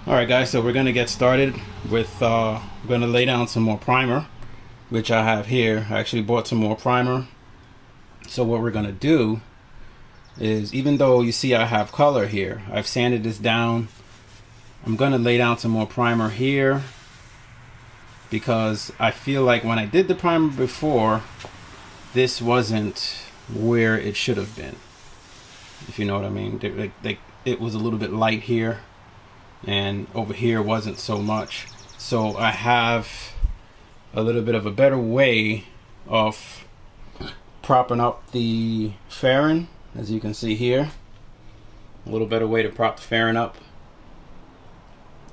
Alright guys, so we're going to get started with, I'm going to lay down some more primer, which I have here. I actually bought some more primer. So what we're going to do is, even though you see I have color here, I've sanded this down. I'm going to lay down some more primer here because I feel like when I did the primer before, this wasn't where it should have been, if you know what I mean. It was a little bit light here, and over here wasn't so much. So I have a little bit of a better way of propping up the fairing, as you can see here. A little better way to prop the fairing up,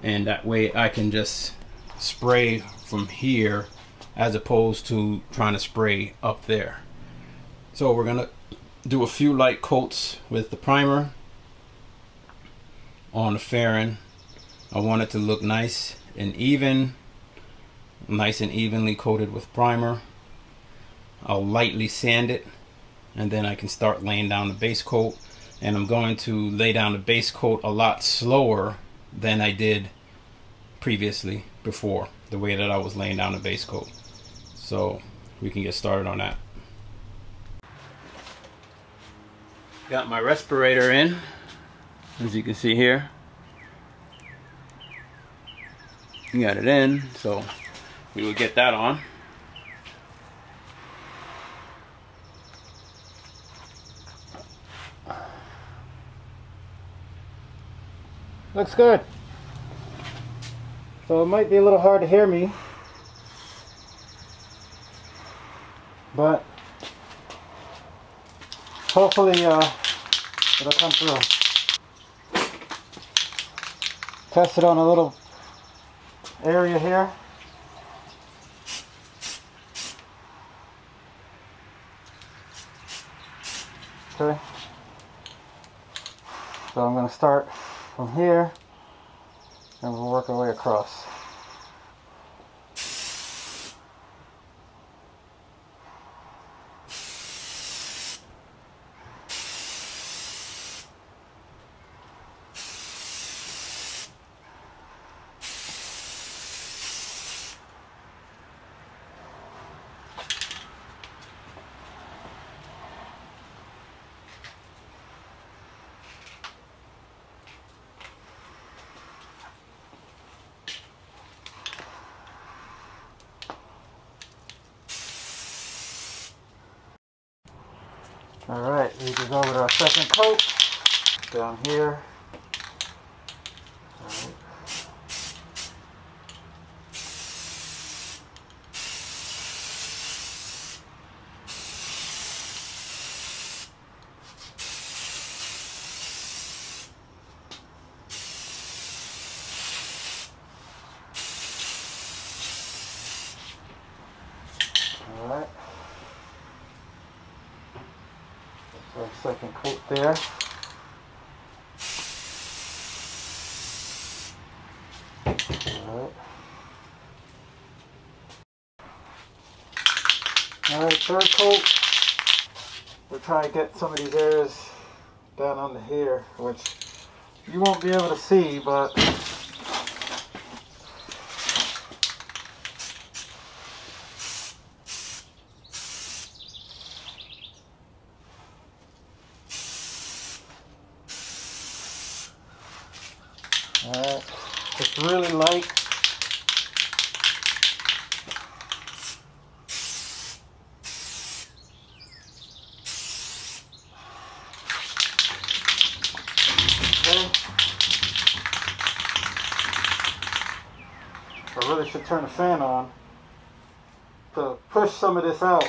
and that way I can just spray from here as opposed to trying to spray up there. So we're gonna do a few light coats with the primer on the fairing. I want it to look nice and even, nice and evenly coated with primer. I'll lightly sand it, and then I can start laying down the base coat. And I'm going to lay down the base coat a lot slower than I did previously, before, the way that I was laying down the base coat. So we can get started on that. Got my respirator in, as you can see here. Got it in, so we will get that on. Looks good. So it might be a little hard to hear me, but hopefully it'll come through. Test it on a little area here. Okay. So I'm going to start from here, and we'll work our way across. Alright, we can go with our second coat down here. Alright. Alright. So second coat there. Alright, third coat. We'll try to get some of these areas down under here, which you won't be able to see, but alright, it's really light. Okay. I really should turn the fan on to push some of this out.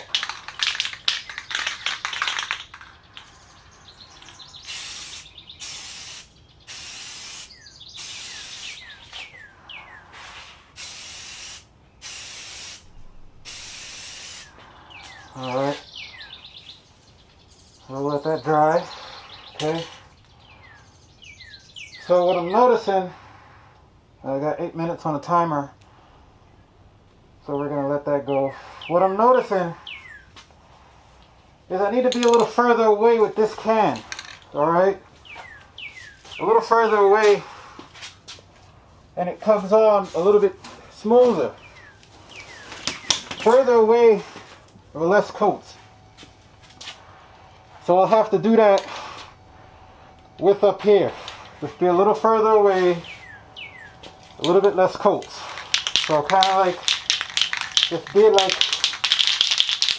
Alright, we'll let that dry. Okay. So what I'm noticing, I got 8 minutes on the timer, so we're going to let that go. What I'm noticing is I need to be a little further away with this can. Alright? A little further away and it comes on a little bit smoother. Further away with less coats. So I'll have to do that with up here. Just be a little further away, a little bit less coats. So kind of like, just be like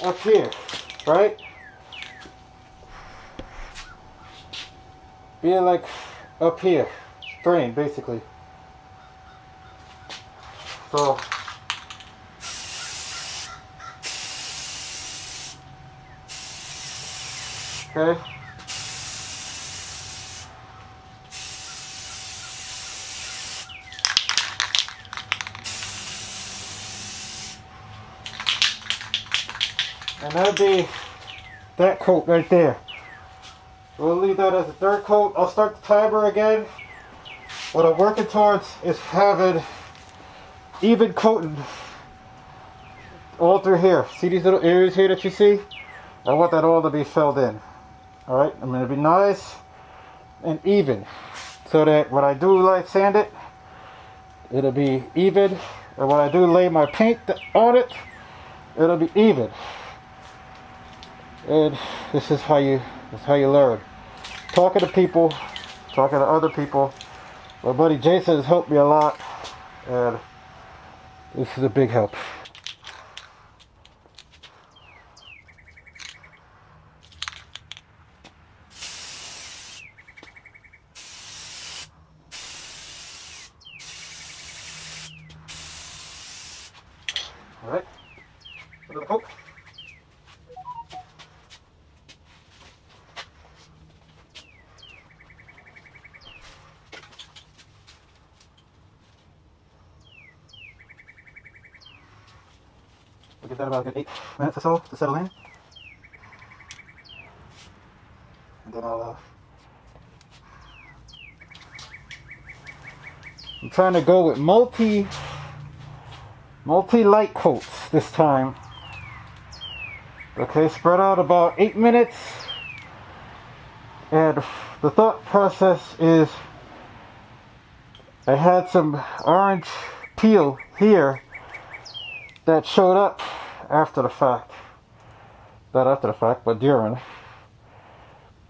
up here, right? Be like up here, spraying basically. So okay. And that'll be that coat right there. We'll leave that as a third coat. I'll start the timer again. What I'm working towards is having even coating all through here. See these little areas here that you see? I want that all to be filled in. Alright, I'm going to be nice and even. So that when I do light sand it, it'll be even. And when I do lay my paint on it, it'll be even. And this is how you learn. Talking to people, talking to other people. My buddy Jason has helped me a lot, and this is a big help. All right, another coat. We'll give that about a good 8 minutes or so to settle in. And then I'm trying to go with multi-light coats this time. Okay, spread out about 8 minutes. And the thought process is I had some orange peel here that showed up after the fact. Not after the fact, but during.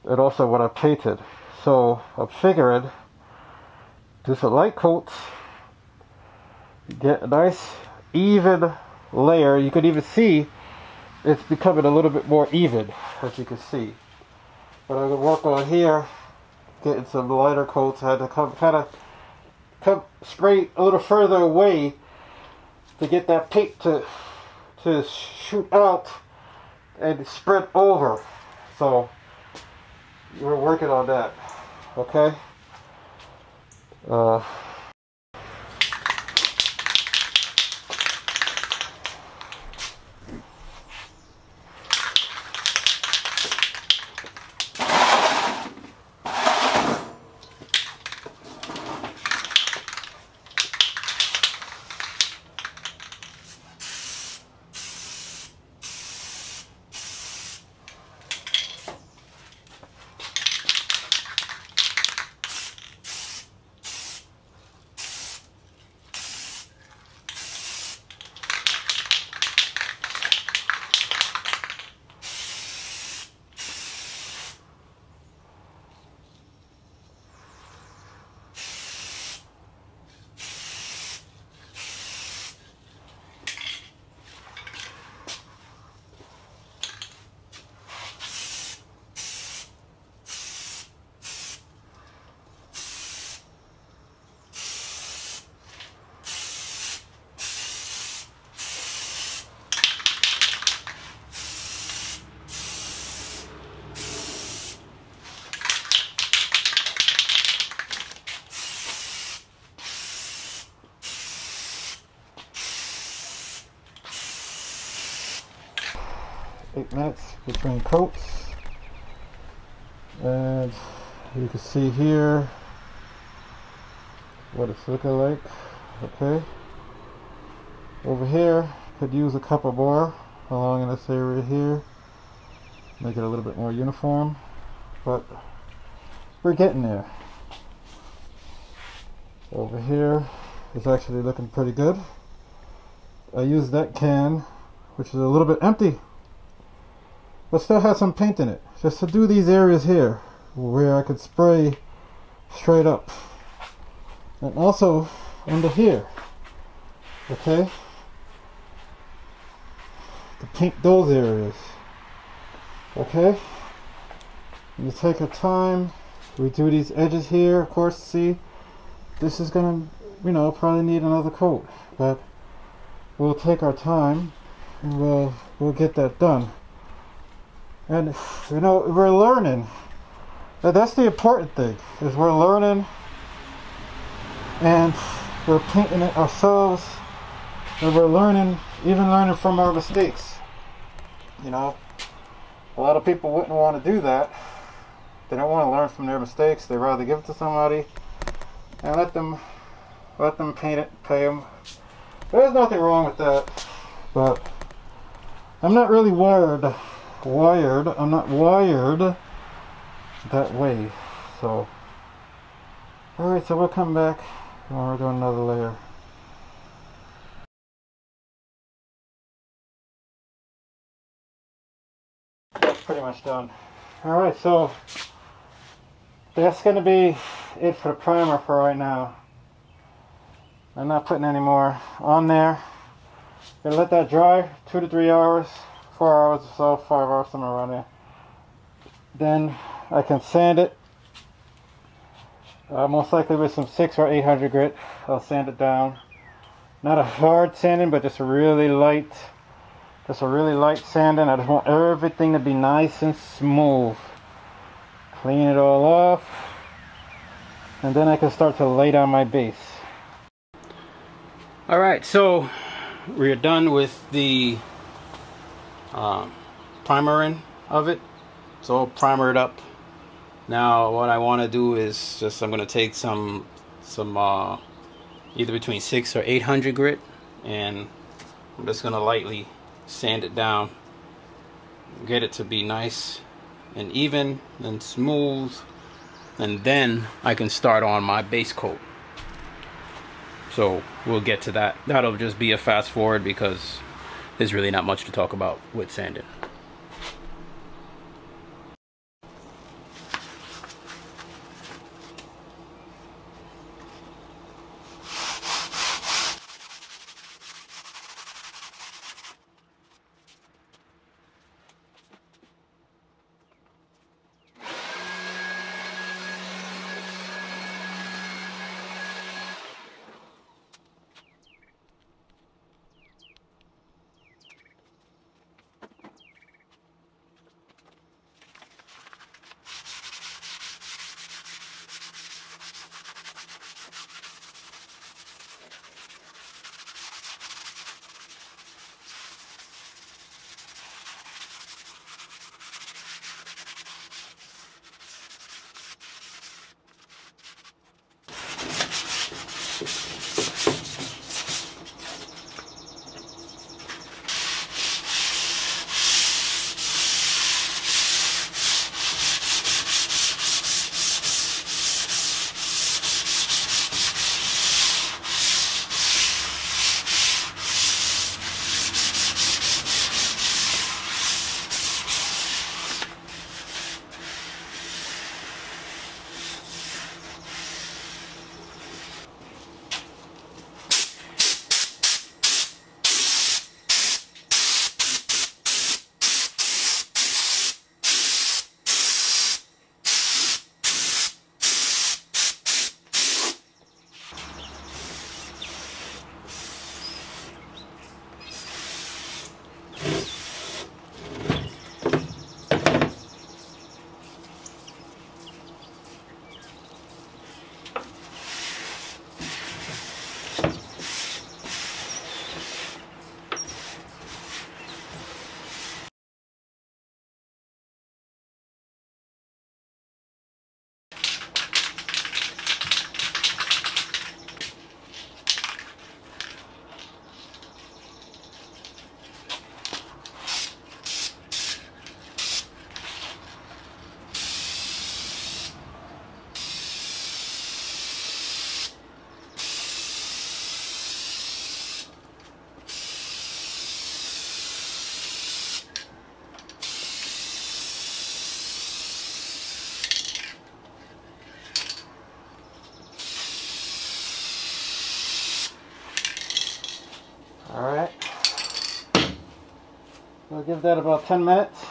And also when I painted. So I'm figuring do some light coats, get a nice even layer. You can even see it's becoming a little bit more even, as you can see. But I'm going to work on here, getting some lighter coats. I had to come spray a little further away to get that paint to shoot out and spread over. So we're working on that. Okay. 8 minutes between coats, and you can see here what it's looking like. Okay, over here could use a couple more along in this area here, make it a little bit more uniform, but we're getting there. Over here is actually looking pretty good. I used that can, which is a little bit empty, but still has some paint in it, just to do these areas here where I could spray straight up, and also under here, okay, to paint those areas. Okay, you take your time. We do these edges here, of course. See, this is gonna, you know, probably need another coat, but we'll take our time and we'll get that done. And you know, we're learning. That's the important thing, is we're learning and we're painting it ourselves, and we're learning, even learning from our mistakes. You know, a lot of people wouldn't want to do that. They don't want to learn from their mistakes. They'd rather give it to somebody and let them paint it, pay them. There's nothing wrong with that, but I'm not really wired. I'm not wired that way. So, alright, so we'll come back when we're doing another layer. That's pretty much done. Alright, so that's going to be it for the primer for right now. I'm not putting any more on there. Gonna let that dry 2 to 3 hours, 4 hours or so, 5 hours, somewhere around there. Then I can sand it, most likely with some 6 or 800 grit. I'll sand it down. Not a hard sanding, but just a really light sanding. I just want everything to be nice and smooth. Clean it all off, and then I can start to lay down my base. Alright, so we're done with the primering of it. It's all primered up. Now what I want to do is just, I'm going to take some either between 6 or 800 grit, and I'm just going to lightly sand it down, get it to be nice and even and smooth, and then I can start on my base coat. So we'll get to that. That'll just be a fast forward because there's really not much to talk about with sanding. I'll give that about 10 minutes.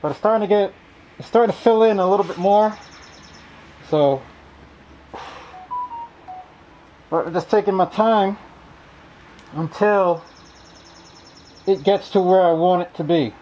But it's starting to fill in a little bit more. So, but I'm just taking my time until it gets to where I want it to be.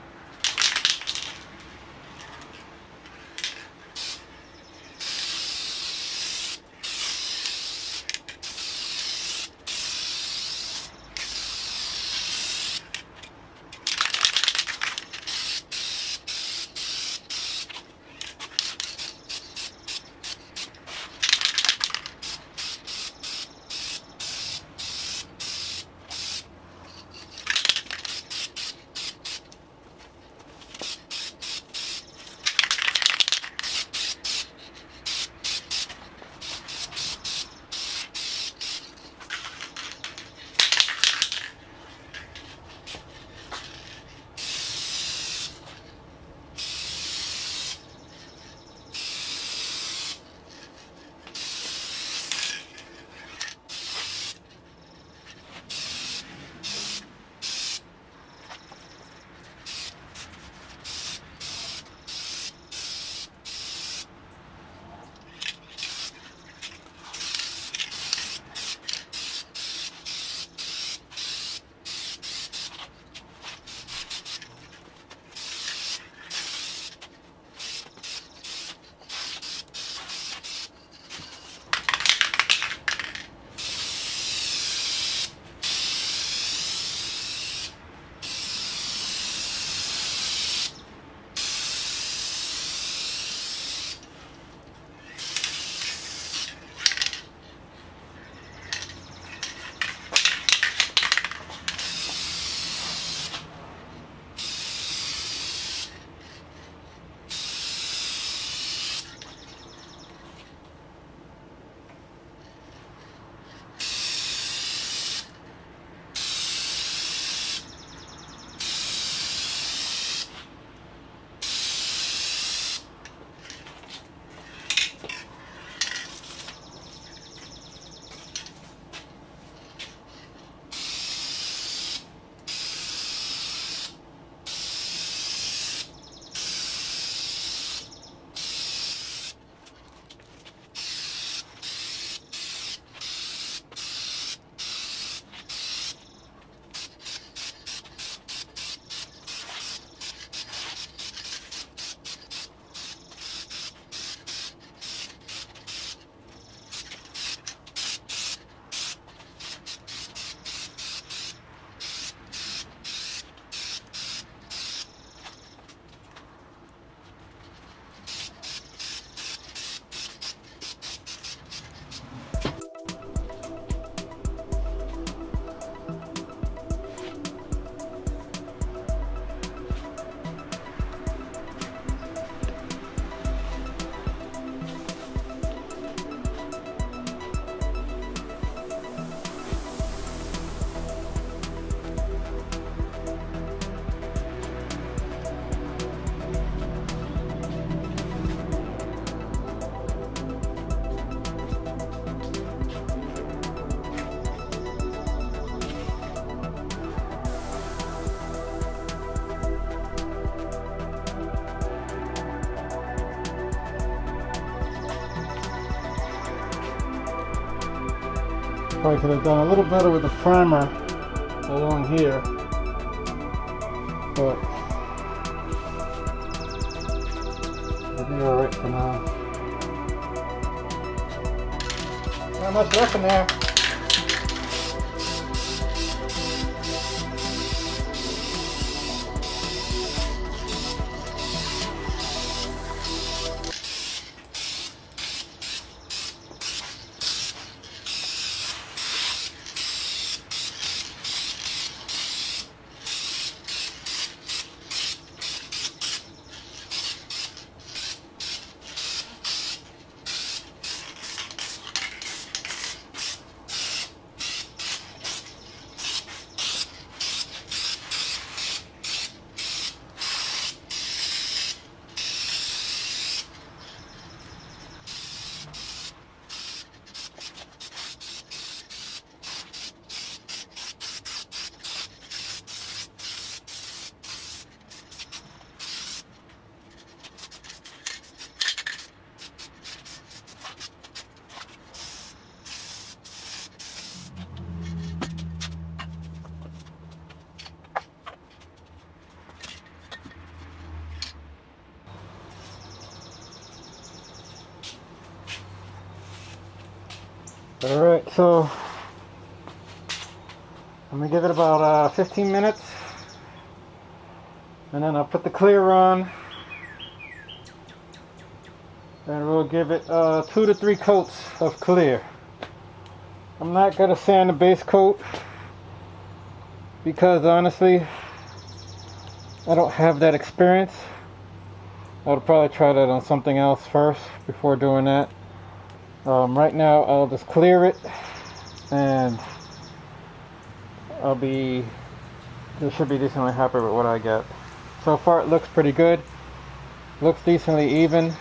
Probably could have done a little better with the primer along here, but it'll be alright for now. Not much left in there. Alright, so I'm going to give it about 15 minutes, and then I'll put the clear on, and we'll give it 2 to 3 coats of clear. I'm not going to sand the base coat because honestly I don't have that experience. I'll probably try that on something else first before doing that. Right now I'll just clear it, and I should be decently happy with what I get. So far it looks pretty good, looks decently even,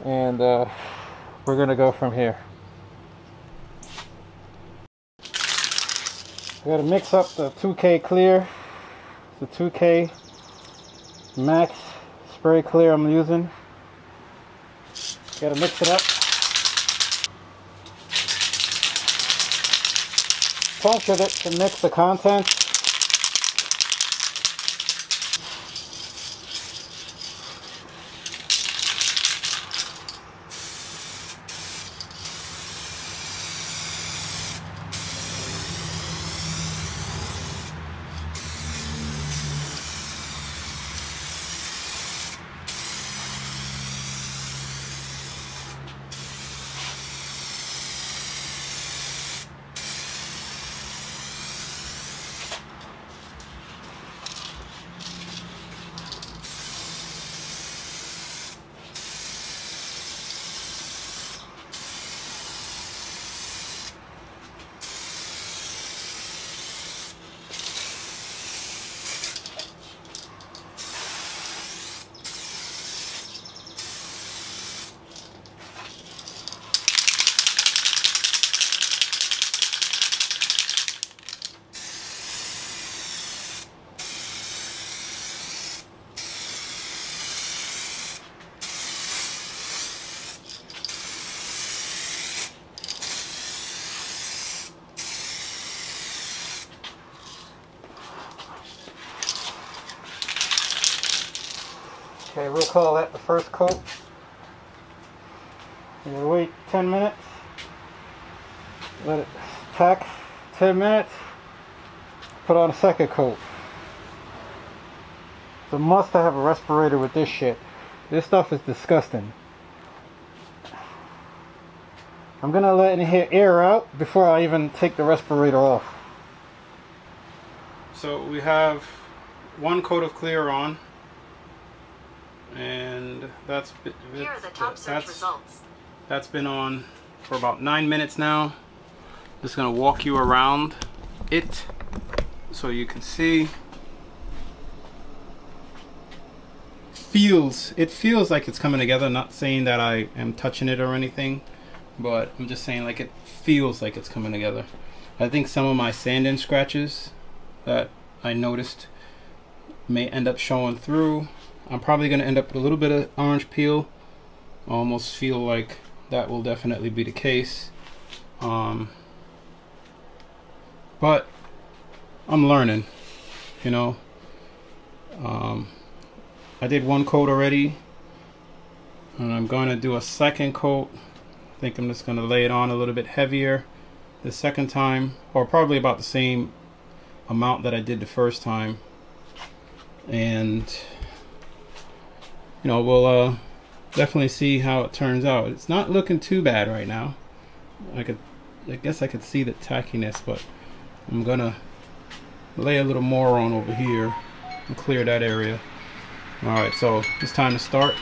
and we're gonna go from here. I gotta mix up the 2K clear, the 2K max spray clear I'm using. Gotta mix it up. Punctured it to mix the contents. Okay, we'll call that the first coat. We'll wait 10 minutes. Let it pack 10 minutes. Put on a second coat. It's a must to have a respirator with this shit. This stuff is disgusting. I'm gonna let air out before I even take the respirator off. So we have one coat of clear on, and that's been on for about 9 minutes now. Just gonna walk you around it so you can see. It feels like it's coming together. Not saying that I am touching it or anything, but I'm just saying like it feels like it's coming together. I think some of my sanding scratches that I noticed may end up showing through. I'm probably going to end up with a little bit of orange peel. I almost feel like that will definitely be the case. But I'm learning, you know. I did one coat already, and I'm going to do a second coat. I think I'm just going to lay it on a little bit heavier the second time, or probably about the same amount that I did the first time. And you know, we'll definitely see how it turns out. It's not looking too bad right now. I guess I could see the tackiness, but I'm gonna lay a little more on over here and clear that area. All right, so it's time to start.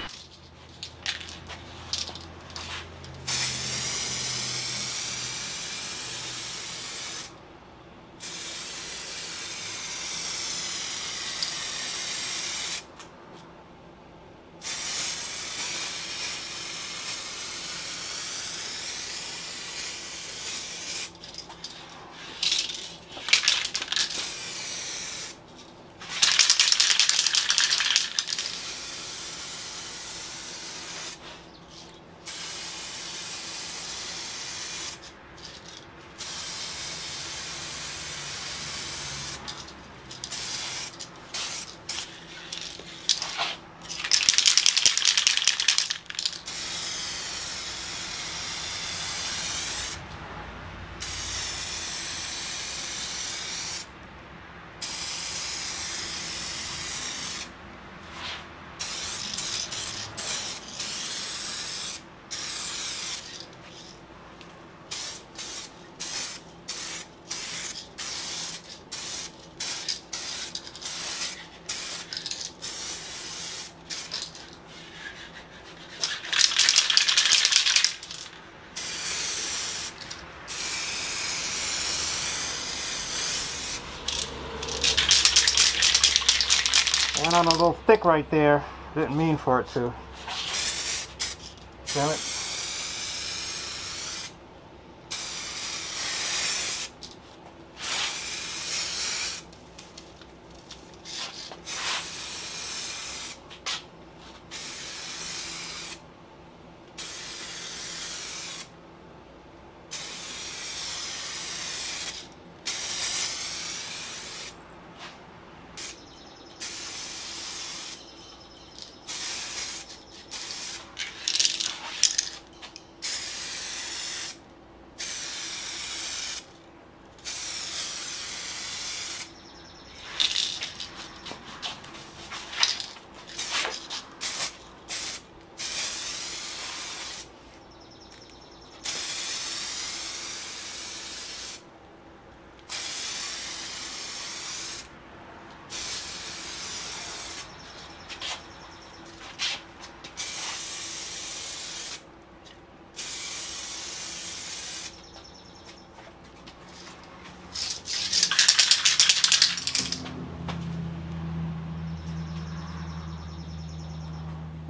Went on a little thick right there. Didn't mean for it to. Damn it.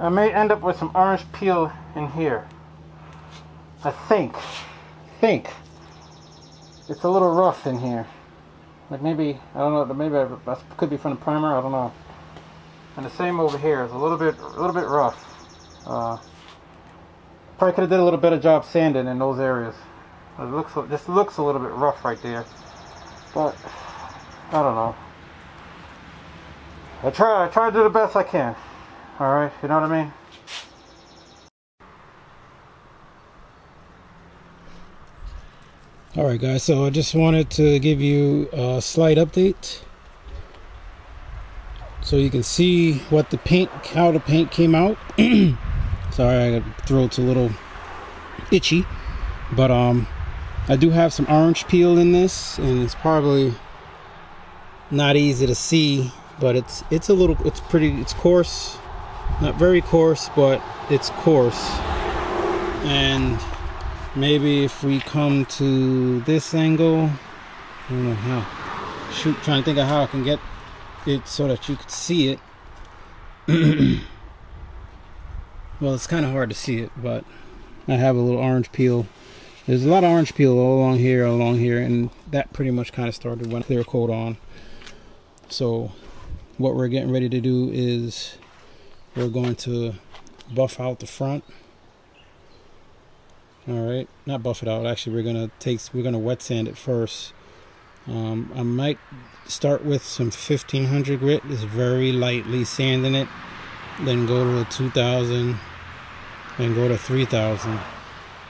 I may end up with some orange peel in here. I think it's a little rough in here. Like maybe, I don't know, maybe that could be from the primer, I don't know. And the same over here, it's a little bit rough. Probably could have did a little better job sanding in those areas. This looks a little bit rough right there. But I don't know. I try to do the best I can. Alright, you know what I mean? Alright guys, so I just wanted to give you a slight update so you can see what the paint, how the paint came out. Sorry, my throat's a little itchy, but I do have some orange peel in this, and it's probably not easy to see, but it's coarse. Not very coarse, but it's coarse. And maybe if we come to this angle, I don't know how. Trying to think of how I can get it so that you could see it. Well, it's kind of hard to see it, but I have a little orange peel. There's a lot of orange peel all along here, and that pretty much kind of started when clear coat on. So what we're getting ready to do is we're going to buff out the front. All right, not buff it out. Actually, we're gonna wet sand it first. I might start with some 1500 grit, just very lightly sanding it, then go to a 2000, then go to 3000.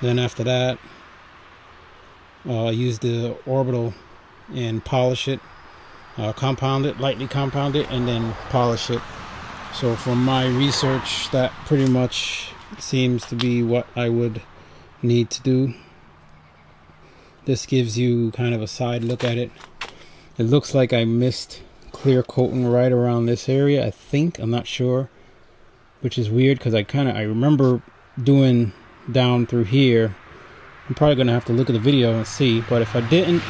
Then after that, use the orbital and polish it, compound it, lightly compound it, and then polish it. So from my research, that pretty much seems to be what I would need to do. This gives you kind of a side look at it. It looks like I missed clear coating right around this area, I think. I'm not sure, which is weird because I remember doing down through here. I'm probably gonna have to look at the video and see, but if I didn't,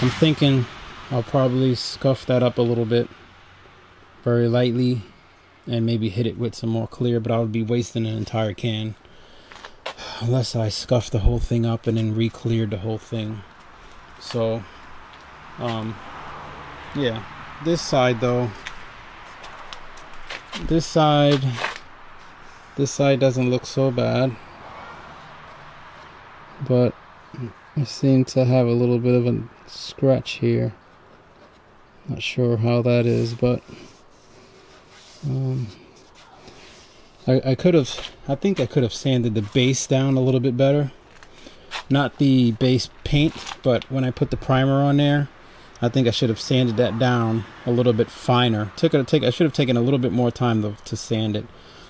I'm thinking I'll probably scuff that up a little bit very lightly and maybe hit it with some more clear, but I would be wasting an entire can unless I scuff the whole thing up and then re-cleared the whole thing. So yeah, this side though, this side doesn't look so bad, but I seem to have a little bit of a scratch here. Not sure how that is, but I think I could have sanded the base down a little bit better. Not the base paint, but when I put the primer on there, I think I should have sanded that down a little bit finer. I should have taken a little bit more time to sand it.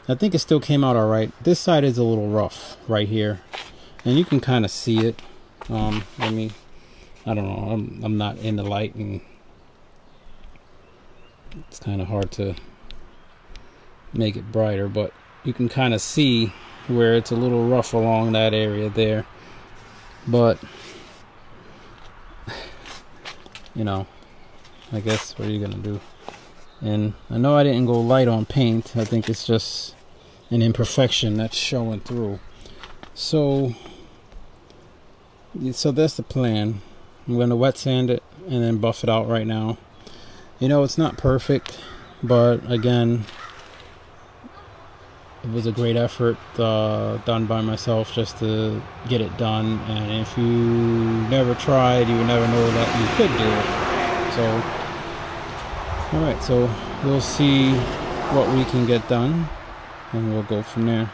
I think it still came out all right. This side is a little rough right here, and you can kind of see it. I don't know. I'm not in the light, and it's kind of hard to make it brighter, but you can kind of see where it's a little rough along that area there. But you know, I guess what are you gonna do? And I know I didn't go light on paint. I think it's just an imperfection that's showing through. So that's the plan. I'm gonna wet sand it and then buff it out right now. You know, it's not perfect, but again, it was a great effort done by myself just to get it done. And if you never tried, you would never know that you could do it. So, alright, so we'll see what we can get done, and we'll go from there.